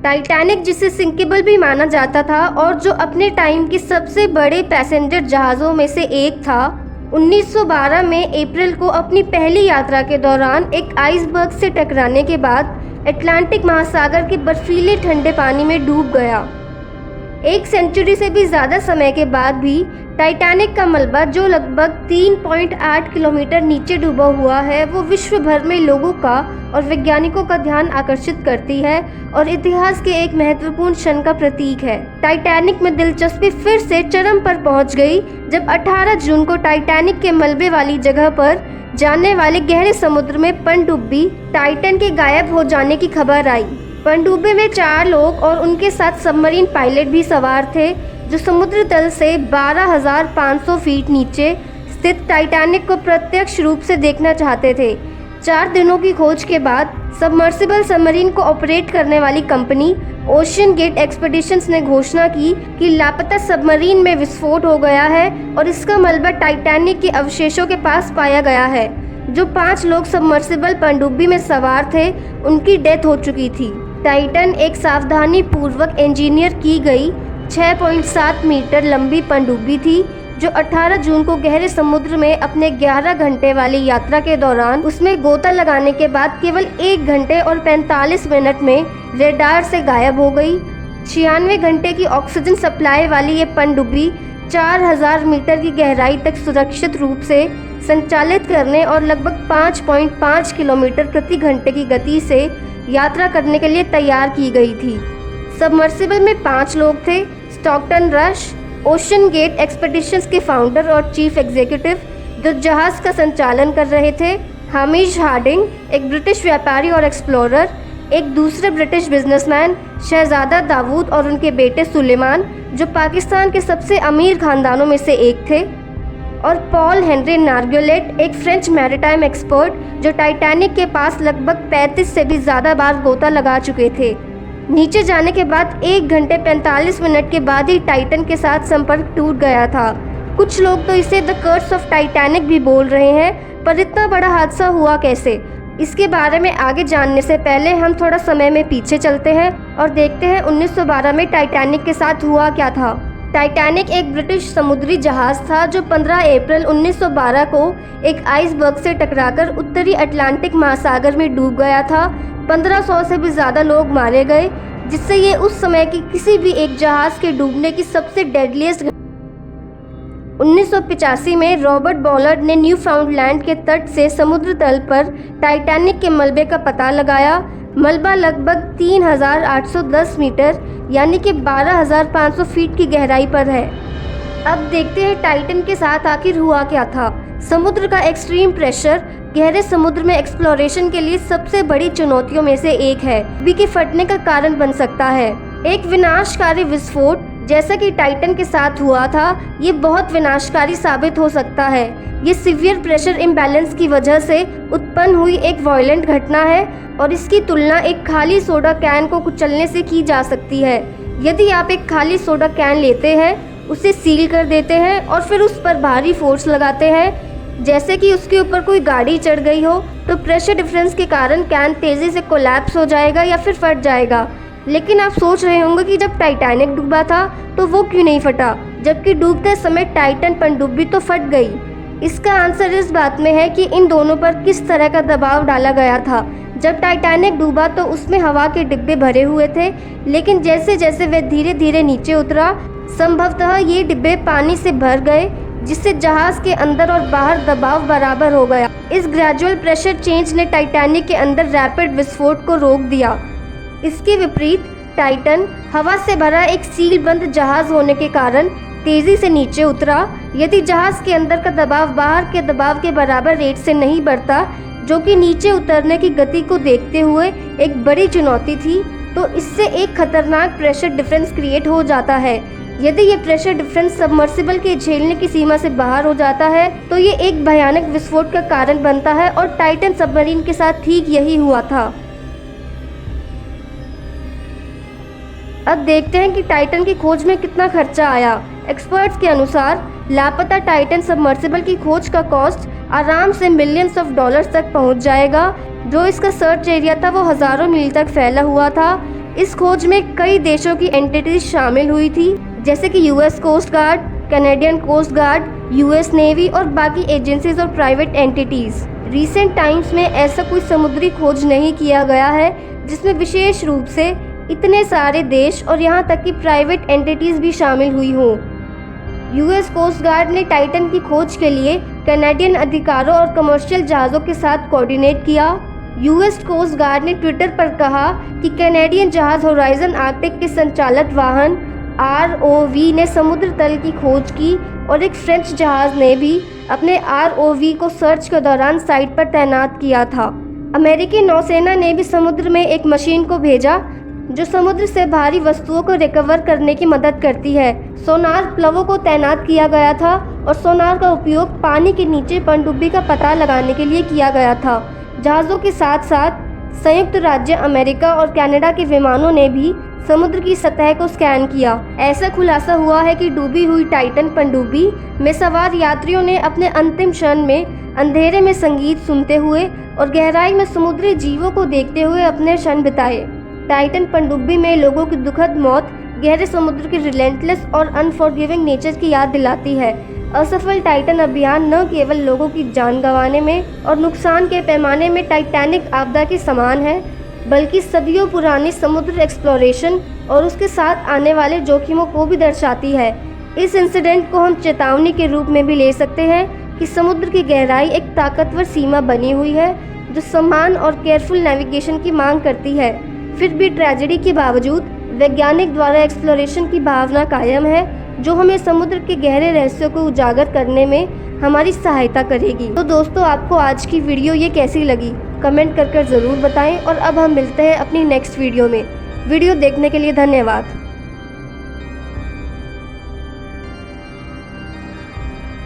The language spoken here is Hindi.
टाइटैनिक, जिसे सिंकेबल भी माना जाता था और जो अपने टाइम के सबसे बड़े पैसेंजर जहाज़ों में से एक था, 1912 में अप्रैल को अपनी पहली यात्रा के दौरान एक आइसबर्ग से टकराने के बाद अटलांटिक महासागर के बर्फीले ठंडे पानी में डूब गया। एक सेंचुरी से भी ज़्यादा समय के बाद भी टाइटैनिक का मलबा, जो लगभग 3.8 किलोमीटर नीचे डूबा हुआ है, वो विश्व भर में लोगों का और वैज्ञानिकों का ध्यान आकर्षित करती है और इतिहास के एक महत्वपूर्ण क्षण का प्रतीक है। टाइटैनिक में दिलचस्पी फिर से चरम पर पहुंच गई जब 18 जून को टाइटैनिक के मलबे वाली जगह पर जाने वाले गहरे समुद्र में पनडुब्बी टाइटन के गायब हो जाने की खबर आई। पनडुब्बी में 4 लोग और उनके साथ सबमरीन पायलट भी सवार थे, जो समुद्र तल से 12,500 फीट नीचे स्थित टाइटैनिक को प्रत्यक्ष रूप से देखना चाहते थे। 4 दिनों की खोज के बाद सबमर्सिबल सबमरीन को ऑपरेट करने वाली कंपनी ओशियन गेट एक्सपीडिशंस ने घोषणा की कि लापता सबमरीन में विस्फोट हो गया है और इसका मलबा टाइटैनिक के अवशेषों के पास पाया गया है। जो 5 लोग सबमर्सिबल पनडुब्बी में सवार थे, उनकी डेथ हो चुकी थी। टाइटन एक सावधानी पूर्वक इंजीनियर की गई 6.7 मीटर लंबी पनडुब्बी थी, जो 18 जून को गहरे समुद्र में अपने 11 घंटे वाली यात्रा के दौरान उसमें गोता लगाने के बाद केवल 1 घंटे और 45 मिनट में रेडार से गायब हो गई। 96 घंटे की ऑक्सीजन सप्लाई वाली ये पनडुब्बी 4000 मीटर की गहराई तक सुरक्षित रूप से संचालित करने और लगभग 5.5 किलोमीटर प्रति घंटे की गति से यात्रा करने के लिए तैयार की गई थी। सबमर्सिबल में 5 लोग थे: Stockton Rush, OceanGate Expeditions के फाउंडर और चीफ एग्जीक्यूटिव, जो जहाज़ का संचालन कर रहे थे; हामिश हार्डिंग, एक ब्रिटिश व्यापारी और एक्सप्लोरर; एक दूसरे ब्रिटिश बिजनेसमैन शहजादा दाऊद और उनके बेटे सुलेमान, जो पाकिस्तान के सबसे अमीर खानदानों में से एक थे; और पॉल हेनरी नार्गोलेट, एक फ्रेंच मैरीटाइम एक्सपर्ट, जो टाइटैनिक के पास लगभग 35 से भी ज़्यादा बार गोता लगा चुके थे। नीचे जाने के बाद 1 घंटे 45 मिनट के बाद ही टाइटन के साथ संपर्क टूट गया था। कुछ लोग तो इसे द कर्स ऑफ टाइटैनिक भी बोल रहे हैं, पर इतना बड़ा हादसा हुआ कैसे? इसके बारे में आगे जानने से पहले हम थोड़ा समय में पीछे चलते हैं और देखते हैं 1912 में टाइटैनिक के साथ हुआ क्या था। टाइटैनिक एक ब्रिटिश समुद्री जहाज़ था जो 15 अप्रैल 1912 को एक आइसबर्ग से टकराकर उत्तरी अटलांटिक महासागर में डूब गया था। 1500 से भी ज़्यादा लोग मारे गए, जिससे ये उस समय की किसी भी एक जहाज़ के डूबने की सबसे डेडलीस्ट। 1985 में रॉबर्ट बॉलर्ड ने न्यूफाउंडलैंड के तट से समुद्र तल पर टाइटैनिक के मलबे का पता लगाया। मलबा लगभग 3810 मीटर यानी कि 12500 फीट की गहराई पर है। अब देखते हैं टाइटन के साथ आखिर हुआ क्या था। समुद्र का एक्सट्रीम प्रेशर गहरे समुद्र में एक्सप्लोरेशन के लिए सबसे बड़ी चुनौतियों में से एक है, भी के फटने का कारण बन सकता है। एक विनाशकारी विस्फोट जैसा कि टाइटन के साथ हुआ था, ये बहुत विनाशकारी साबित हो सकता है। ये सीवियर प्रेशर इम्बैलेंस की वजह से उत्पन्न हुई एक वायलेंट घटना है और इसकी तुलना एक खाली सोडा कैन को कुचलने से की जा सकती है। यदि आप एक खाली सोडा कैन लेते हैं, उसे सील कर देते हैं और फिर उस पर भारी फोर्स लगाते हैं, जैसे कि उसके ऊपर कोई गाड़ी चढ़ गई हो, तो प्रेशर डिफरेंस के कारण कैन तेज़ी से कोलैप्स हो जाएगा या फिर फट जाएगा। लेकिन आप सोच रहे होंगे कि जब टाइटैनिक डूबा था तो वो क्यों नहीं फटा, जबकि डूबते समय टाइटन पनडुब्बी तो फट गई। इसका आंसर इस बात में है कि इन दोनों पर किस तरह का दबाव डाला गया था। जब टाइटैनिक डूबा तो उसमें हवा के डिब्बे भरे हुए थे, लेकिन जैसे जैसे वह धीरे धीरे नीचे उतरा, संभवतः ये डिब्बे पानी से भर गए, जिससे जहाज़ के अंदर और बाहर दबाव बराबर हो गया। इस ग्रेजुअल प्रेशर चेंज ने टाइटैनिक के अंदर रैपिड विस्फोट को रोक दिया। इसके विपरीत टाइटन हवा से भरा एक सील बंद जहाज़ होने के कारण तेज़ी से नीचे उतरा। यदि जहाज़ के अंदर का दबाव बाहर के दबाव के बराबर रेट से नहीं बढ़ता, जो कि नीचे उतरने की गति को देखते हुए एक बड़ी चुनौती थी, तो इससे एक खतरनाक प्रेशर डिफरेंस क्रिएट हो जाता है। यदि ये प्रेशर डिफरेंस सबमर्सिबल के झेलने की सीमा से बाहर हो जाता है, तो ये एक भयानक विस्फोट का कारण बनता है और टाइटन सबमरीन के साथ ठीक यही हुआ था। अब देखते हैं कि टाइटन की खोज में कितना खर्चा आया। एक्सपर्ट्स के अनुसार लापता टाइटन सबमर्सिबल की खोज का कॉस्ट आराम से मिलियंस ऑफ डॉलर्स तक पहुंच जाएगा। जो इसका सर्च एरिया था वो हज़ारों मील तक फैला हुआ था। इस खोज में कई देशों की एंटिटीज शामिल हुई थी, जैसे कि US coast guard, Canadian coast guard, US navy और बाकी एजेंसीज और प्राइवेट एंटिटीज। रिसेंट टाइम्स में ऐसा कोई समुद्री खोज नहीं किया गया है जिसमें विशेष रूप से इतने सारे देश और यहाँ तक कि प्राइवेट एंटिटीज भी शामिल हुई हों। यूएस कोस्ट गार्ड ने टाइटन की खोज के लिए कनाडियन अधिकारों और कमर्शियल जहाज़ों के साथ कोऑर्डिनेट किया। यूएस कोस्ट गार्ड ने ट्विटर पर कहा कि कैनेडियन जहाज़ होराइजन आर्कटिक के संचालित वाहन ROV ने समुद्र तल की खोज की और एक फ्रेंच जहाज़ ने भी अपने ROV को सर्च के दौरान साइट पर तैनात किया था। अमेरिकी नौसेना ने भी समुद्र में एक मशीन को भेजा जो समुद्र से भारी वस्तुओं को रिकवर करने की मदद करती है। सोनार प्लवों को तैनात किया गया था और सोनार का उपयोग पानी के नीचे पनडुब्बी का पता लगाने के लिए किया गया था। जहाज़ों के साथ साथ संयुक्त राज्य अमेरिका और कनाडा के विमानों ने भी समुद्र की सतह को स्कैन किया। ऐसा खुलासा हुआ है कि डूबी हुई टाइटन पनडुब्बी में सवार यात्रियों ने अपने अंतिम क्षण में अंधेरे में संगीत सुनते हुए और गहराई में समुद्री जीवों को देखते हुए अपने क्षण बिताए। टाइटन पनडुब्बी में लोगों की दुखद मौत गहरे समुद्र के रिलेंटलेस और अनफॉरगिविंग नेचर की याद दिलाती है। असफल टाइटन अभियान न केवल लोगों की जान गंवाने में और नुकसान के पैमाने में टाइटैनिक आपदा के समान है, बल्कि सदियों पुरानी समुद्र एक्सप्लोरेशन और उसके साथ आने वाले जोखिमों को भी दर्शाती है। इस इंसिडेंट को हम चेतावनी के रूप में भी ले सकते हैं कि समुद्र की गहराई एक ताकतवर सीमा बनी हुई है जो सम्मान और केयरफुल नेविगेशन की मांग करती है। फिर भी ट्रेजेडी के बावजूद वैज्ञानिक द्वारा एक्सप्लोरेशन की भावना कायम है जो हमें समुद्र के गहरे रहस्यों को उजागर करने में हमारी सहायता करेगी। तो दोस्तों, आपको आज की वीडियो ये कैसी लगी कमेंट कर ज़रूर बताएं और अब हम मिलते हैं अपनी नेक्स्ट वीडियो में। वीडियो देखने के लिए धन्यवाद।